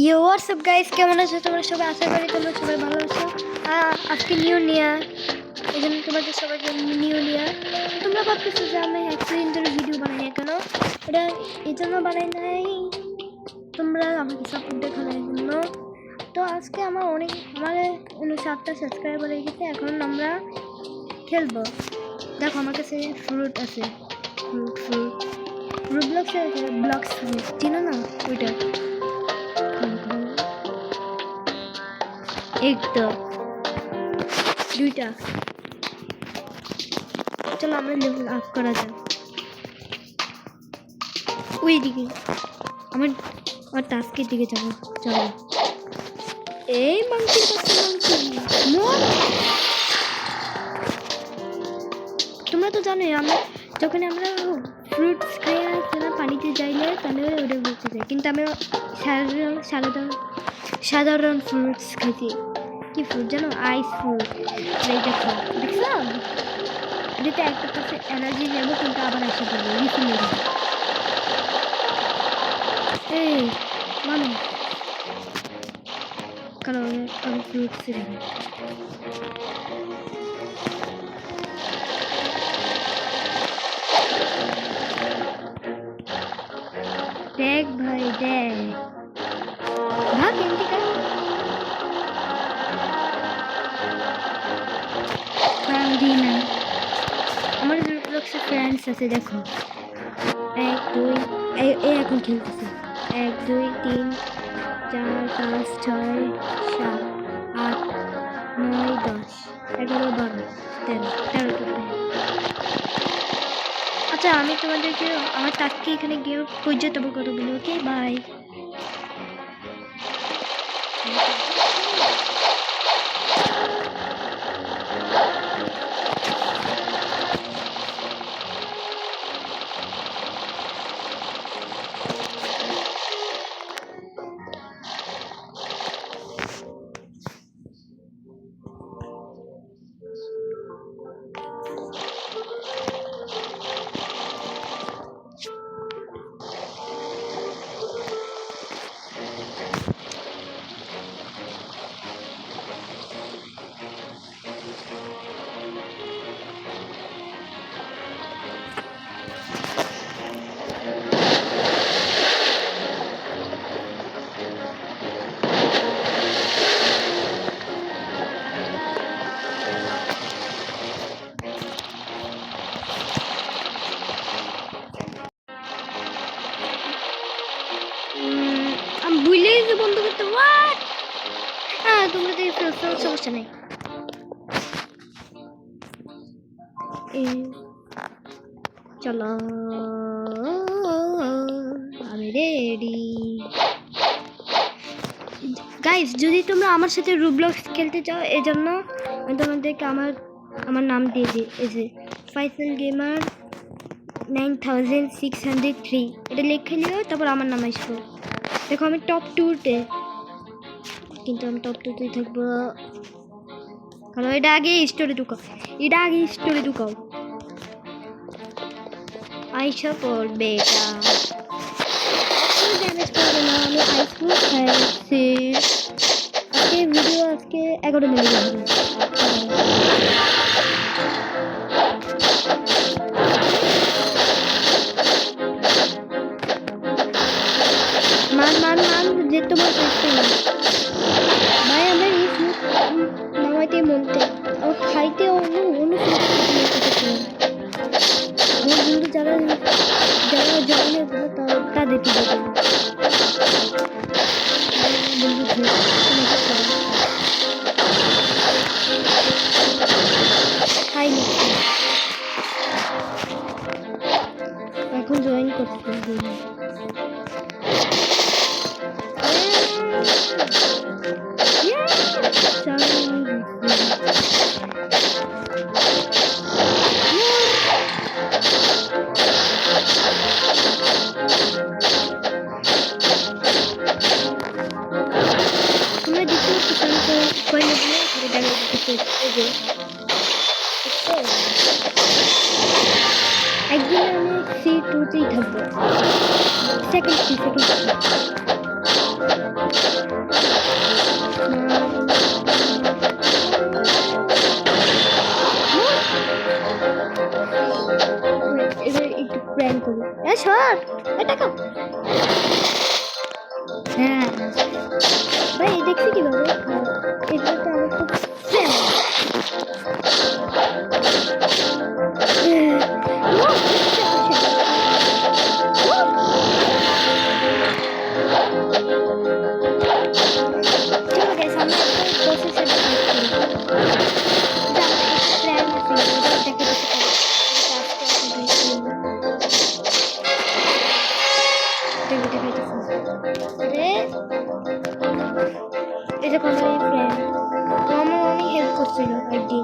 ইয়ে WhatsApp guys, কেমন আছো তোমরা সবাই? আশা করি তোমরা সবাই ভালো আছো। আজকে নিউ ইয়ার, এই জন্য তোমাদের সবাইকে নিউ ইয়ার। তোমরা ভাবতেছো যে আমি একদিন ধরে ভিডিও বানাই না কেন? এটা এই জন্য বানাই নাই, তোমরা আমাকে সাপোর্ট দেখানোর জন্য। তো আজকে আমার 59টা সাবস্ক্রাইবার হয়ে গেছে। এখন আমরা খেলবো। দেখো আমার কাছে ফ্রুট আছে, রুবলক্সে ব্লকস ফ্রুট, চিনো না ওইটা? একটা দুইটা, চলো আমরা লেভেল আপ করা যাক। ওই দিকে আমার টাস্কের দিকে যাবো, চলো। এই মাংসের কাছে তোমরা তো জানোই, যখন আমরা ফ্রুটস খাই না পানিতে যাই না, তাহলে ওটা বলতে যাই। কিন্তু আমি সাধারণ ফ্রুটস খাইছি। কি ফ্রুট জানো? আইস ফ্রুট। দেখো, দেখছো? এটাতে একটা পাশে এনার্জি নেব, কিন্তু আবার এসে যাবো রিফিল নেব। এই মানো, কারণ আমি ফ্রুটস নেব। দেখ ভাই দেখ, ভাগ এদিকে। আমার রুবলক্সে ফ্রেন্ডস আছে, দেখো 1 2 এই এখন খেলতেছে 1 2 3 4 5 6 7 8 9 10 11 12 13 আচ্ছা, আমি তোমাদেরকে আমার টাস্কে এখানে গিয়ে পর্যটন করে বলি। Okay bye. আমি ভুলেই যে বন্ধ করতে। হ্যাঁ, তোমরা তো সমস্যা নেই। চলো, আমি রেডি। গাইস, যদি তোমরা আমার সাথে রুবলক্স খেলতে চাও, এজন্য আমি তোমাদেরকে আমার নাম দিয়ে দিই। এই যে ফাইসাল গেমার 9603, এটা লিখে নিও, তারপর আমার নাম আসবে। দেখো আমি টপ 2-তে, কিন্তু আমি টপ 2-তেই থাকবো। কারণ এটা আগে স্টোরে ঢুকাও, আইসা পড়বে এটা। ড্যামেজ করবে না, আমি আইসক্রিম খাইছি। আজকে 11 মিনিট হবে। মান যে তোমার ভাই, আমার এই ফ্রুট নামাইতে মনতে, আমার খাইতে অন্য আমার বন্ধু যারা জয়েন হয়েছিল তাদেরকে দেবে। এখন জয়েন করতে একদিন আমি C2-তেই থাকবো, সেকেন্ড হ্যাঁ ভাই দেখছি কিভাবে এটা তো আমার খুব চলো গাইস আমরা বসে সেটা এটা কোনো ফ্রেন্ড তো আমার অনেক হেল্প করছিল আইডি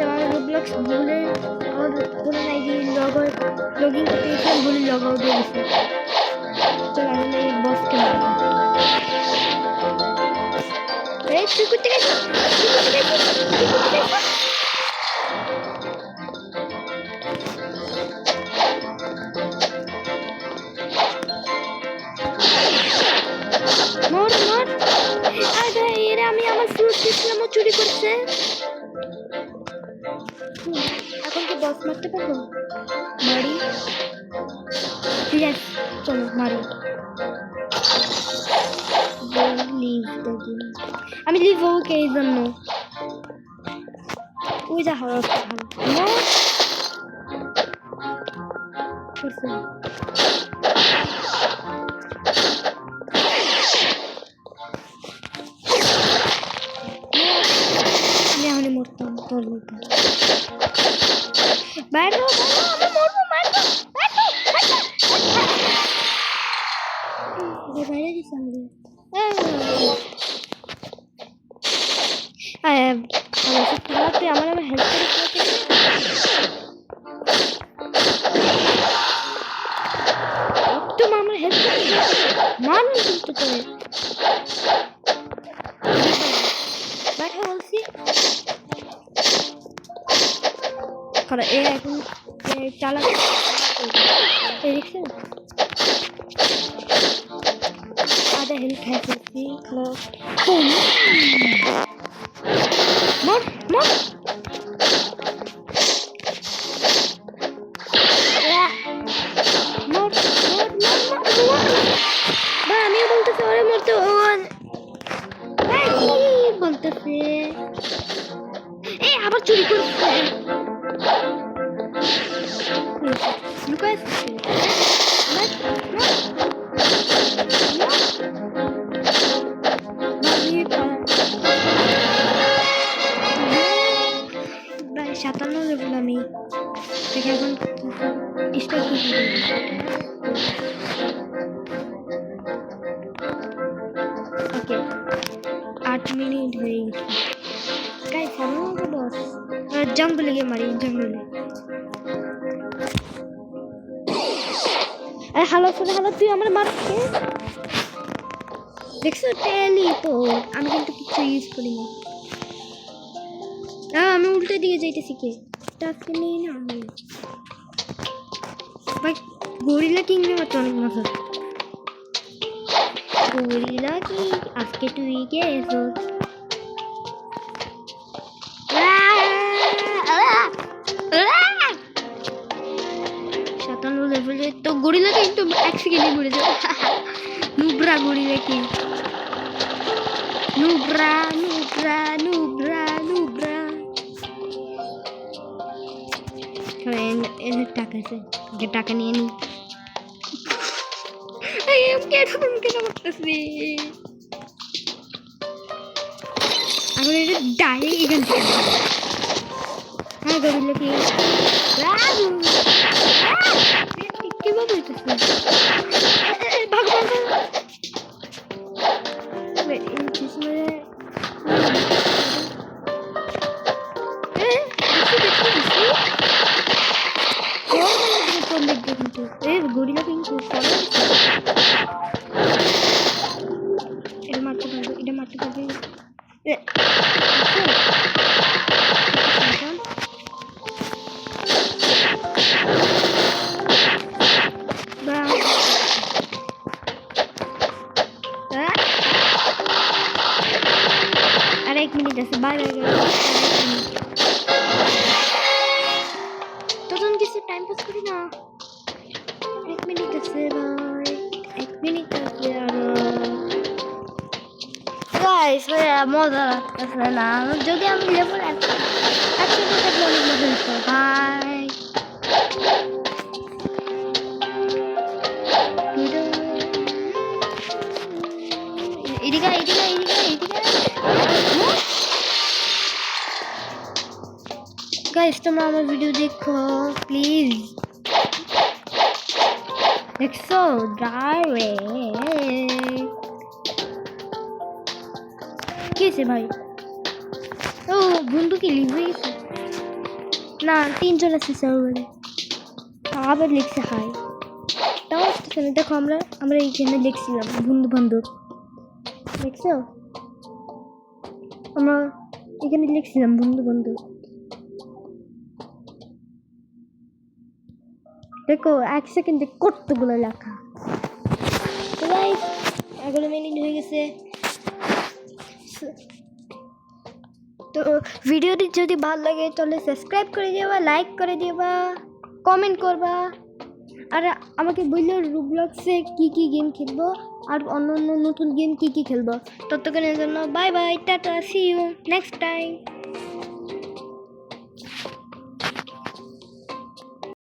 আমার রোবলক্স ভুলে আমার কোনো আইডি লগ ইন করতে গেছিলাম ভুলে লগ আউট হয়ে গেছে চল আমি এই বসকে মারবো এই তুই করতে গেছিস আমি আমার ফ্রুট দিয়েছিলাম ও চুরি করছে এখন কি বস মারতে পারবো মারি ঠিক আছে চলো মারি আমি লিভ ওকে এই জন্য ওই যা হওয়ার আমি এখনই মরতাম তোর মতো বাইরে বাইরে গেছে তুই আমার হেল্প করে তুমি আমার হেল্প করে মানুষ কিন্তু করে बैठा বলছি করে এ এখন চালাক এই দেখছেন আধা হেল্প খাইছি খালো মর মর আমি বলতেছি ওরে মরতে বলতেছে এই আবার চুরি করছে সাতান্ন লেভেল আমি এখন স্টার্ট করছি ওকে 8 মিনিট হয়ে গেছে গাইস আমি আমাকে বস জঙ্গলে গিয়ে মারি জঙ্গলে আরে হ্যালো তুই আমার মারছে দেখছো টেলিপোর্ট আমি কিন্তু কিছু ইউজ করি না আমি উল্টে দিয়ে যাইতেছি কে টাস্ক নেই না ভাই গরিলা কিং এর মতো অনেক মজা গরিলা কি আজকে তুই কে এসো সাতান্ন লেভেলে তো গরিলাকে একটু 1 সেকেন্ডে মরে যাবে নুব্রা গরিলা কি নুব্রা এর টাকা আছে যে টাকা নিয়ে নি কেন করতেছি এখন এটা ডাইরেক্ট এখান থেকে হ্যাঁ গরিলা কি কিভাবে হইতেছে ভগবান গরিলা কিন্তু এটা মারতে পারবে আর 1 মিনিট আছে বাইরে তখন কিছু টাইম পাস করি না 1 মিনিট আছে ভাই 1 মিনিট আছে গাইস মজা লাগতেছে না যদি আমি লেভেল একসাথে থাকলে অনেক মজা হতো ভাই এদিকে গাইস তোমরা আমার ভিডিও দেখো প্লিজ দেখছো কি হয়েছে ভাই ও বন্ধু কি লিভ হয়ে গেছে না 3 জন আছে সার্ভারে আবার লিখছে হাই তাও আসতেছে না দেখো আমরা এইখানে লিখছিলাম বন্ধু বান্ধব দেখছো আমরা এখানে লিখছিলাম বন্ধু বান্ধব দেখো 1 সেকেন্ডে কতগুলো লেখা তো গাইস 11 মিনিট হয়ে গেছে তো ভিডিওটি যদি ভালো লাগে তাহলে সাবস্ক্রাইব করে দিবা লাইক করে দিবা কমেন্ট করবা আর আমাকে বললো রুবলক্সে কি গেম খেলবো আর অন্য নতুন গেম কি খেলবো ততক্ষণের জন্য bye bye tata see you next time